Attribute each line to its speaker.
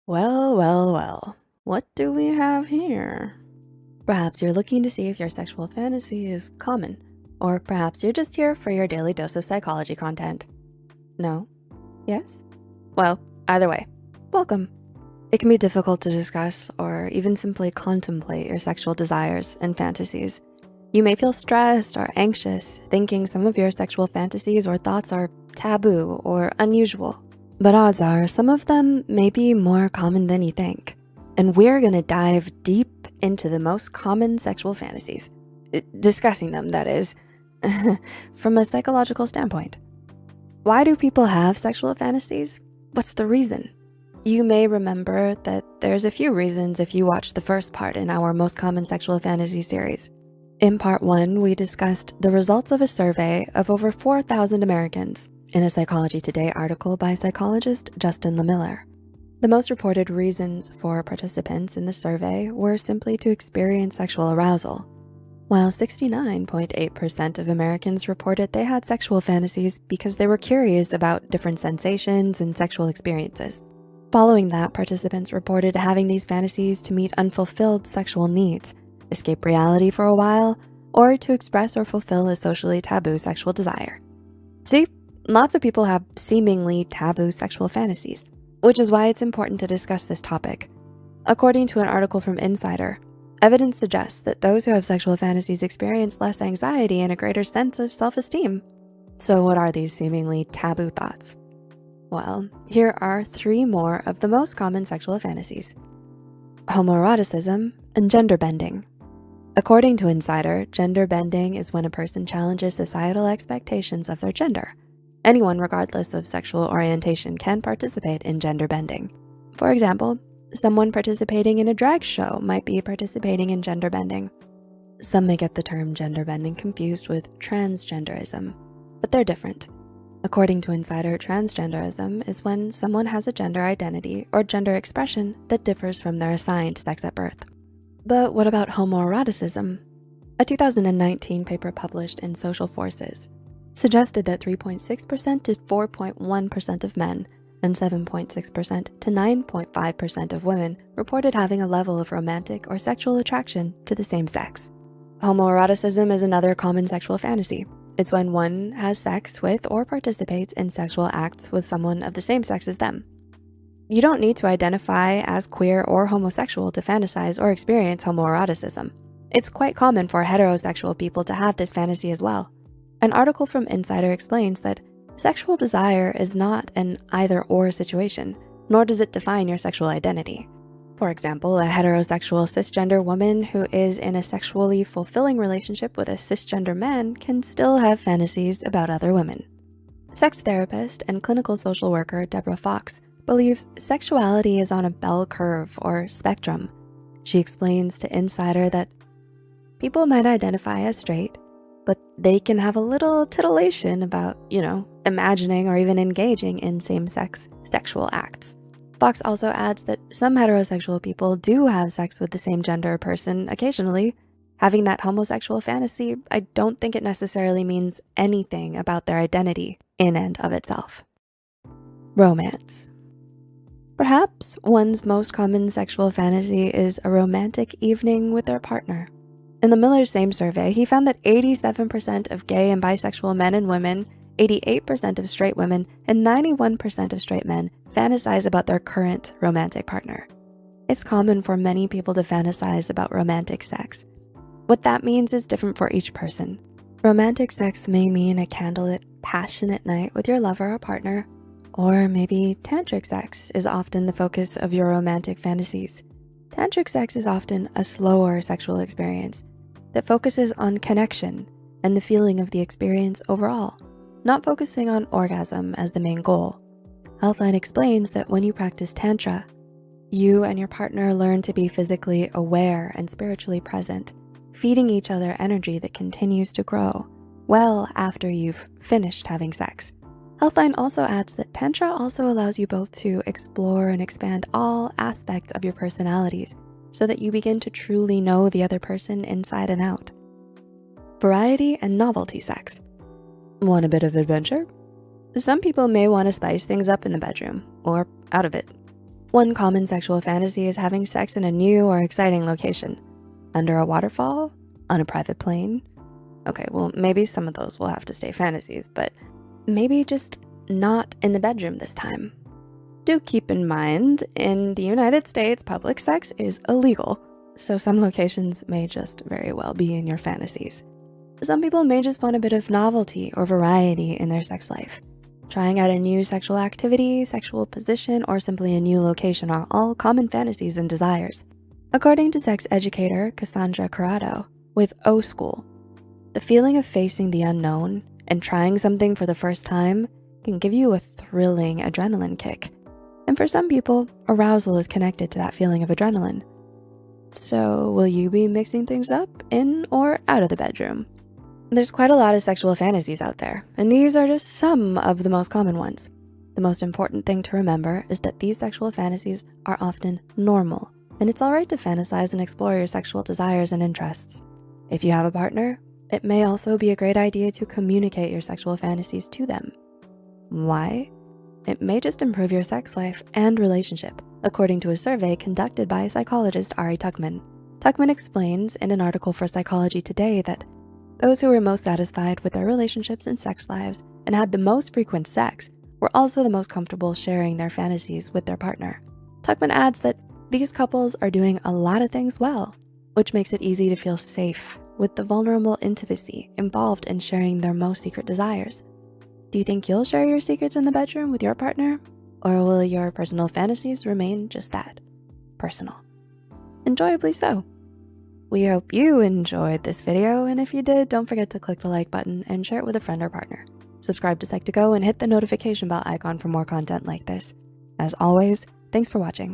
Speaker 1: Well, well, well. What do we have here? Perhaps you're looking to see if your sexual fantasy is common, or perhaps you're just here for your daily dose of psychology content. No? Yes? Well, either way, welcome. It can be difficult to discuss or even simply contemplate your sexual desires and fantasies. You may feel stressed or anxious, thinking some of your sexual fantasies or thoughts are taboo or unusual. But odds are some of them may be more common than you think. And we're gonna dive deep into the most common sexual fantasies, discussing them, that is, from a psychological standpoint. Why do people have sexual fantasies? What's the reason? You may remember that there's a few reasons if you watched the first part in our most common sexual fantasy series. In part 1, we discussed the results of a survey of over 4,000 Americans in a Psychology Today article by psychologist Justin Lemiller. The most reported reasons for participants in the survey were simply to experience sexual arousal, while 69.8% of Americans reported they had sexual fantasies because they were curious about different sensations and sexual experiences. Following that, participants reported having these fantasies to meet unfulfilled sexual needs, escape reality for a while, or to express or fulfill a socially taboo sexual desire. See, lots of people have seemingly taboo sexual fantasies, which is why it's important to discuss this topic. According to an article from Insider, evidence suggests that those who have sexual fantasies experience less anxiety and a greater sense of self-esteem. So what are these seemingly taboo thoughts? Well, here are 3 more of the most common sexual fantasies: homoeroticism and gender bending. According to Insider, gender bending is when a person challenges societal expectations of their gender. Anyone, regardless of sexual orientation, can participate in gender bending. For example, someone participating in a drag show might be participating in gender bending. Some may get the term gender bending confused with transgenderism, but they're different. According to Insider, transgenderism is when someone has a gender identity or gender expression that differs from their assigned sex at birth. But what about homoeroticism? A 2019 paper published in Social Forces suggested that 3.6% to 4.1% of men and 7.6% to 9.5% of women reported having a level of romantic or sexual attraction to the same sex. Homoeroticism is another common sexual fantasy. It's when one has sex with or participates in sexual acts with someone of the same sex as them. You don't need to identify as queer or homosexual to fantasize or experience homoeroticism. It's quite common for heterosexual people to have this fantasy as well. An article from Insider explains that sexual desire is not an either-or situation, nor does it define your sexual identity. For example, a heterosexual cisgender woman who is in a sexually fulfilling relationship with a cisgender man can still have fantasies about other women. Sex therapist and clinical social worker Deborah Fox believes sexuality is on a bell curve or spectrum. She explains to Insider that people might identify as straight, but they can have a little titillation about, imagining or even engaging in same-sex sexual acts. Fox also adds that some heterosexual people do have sex with the same gender person occasionally. Having that homosexual fantasy, I don't think it necessarily means anything about their identity in and of itself. Romance. Perhaps one's most common sexual fantasy is a romantic evening with their partner. In the Miller's same survey, he found that 87% of gay and bisexual men and women, 88% of straight women, and 91% of straight men fantasize about their current romantic partner. It's common for many people to fantasize about romantic sex. What that means is different for each person. Romantic sex may mean a candlelit, passionate night with your lover or partner, or maybe tantric sex is often the focus of your romantic fantasies. Tantric sex is often a slower sexual experience that focuses on connection and the feeling of the experience overall, not focusing on orgasm as the main goal. Healthline explains that when you practice Tantra, you and your partner learn to be physically aware and spiritually present, feeding each other energy that continues to grow well after you've finished having sex. Healthline also adds that Tantra also allows you both to explore and expand all aspects of your personalities so that you begin to truly know the other person inside and out. Variety and novelty sex. Want a bit of adventure? Some people may want to spice things up in the bedroom or out of it. One common sexual fantasy is having sex in a new or exciting location. Under a waterfall? On a private plane? Okay, well, maybe some of those will have to stay fantasies, but maybe just not in the bedroom this time. Do keep in mind, in the United States, public sex is illegal, so some locations may just very well be in your fantasies. Some people may just want a bit of novelty or variety in their sex life. Trying out a new sexual activity, sexual position, or simply a new location are all common fantasies and desires. According to sex educator Cassandra Corrado with O School, the feeling of facing the unknown and trying something for the first time can give you a thrilling adrenaline kick. And for some people, arousal is connected to that feeling of adrenaline. So will you be mixing things up in or out of the bedroom? There's quite a lot of sexual fantasies out there, and these are just some of the most common ones. The most important thing to remember is that these sexual fantasies are often normal, and it's all right to fantasize and explore your sexual desires and interests. If you have a partner, it may also be a great idea to communicate your sexual fantasies to them. Why? It may just improve your sex life and relationship, according to a survey conducted by psychologist Ari Tuckman. Tuckman explains in an article for Psychology Today that those who were most satisfied with their relationships and sex lives and had the most frequent sex were also the most comfortable sharing their fantasies with their partner. Tuckman adds that these couples are doing a lot of things well, which makes it easy to feel safe with the vulnerable intimacy involved in sharing their most secret desires. Do you think you'll share your secrets in the bedroom with your partner? Or will your personal fantasies remain just that, personal? Enjoyably so. We hope you enjoyed this video, and if you did, don't forget to click the like button and share it with a friend or partner. Subscribe to Psych2Go and hit the notification bell icon for more content like this. As always, thanks for watching.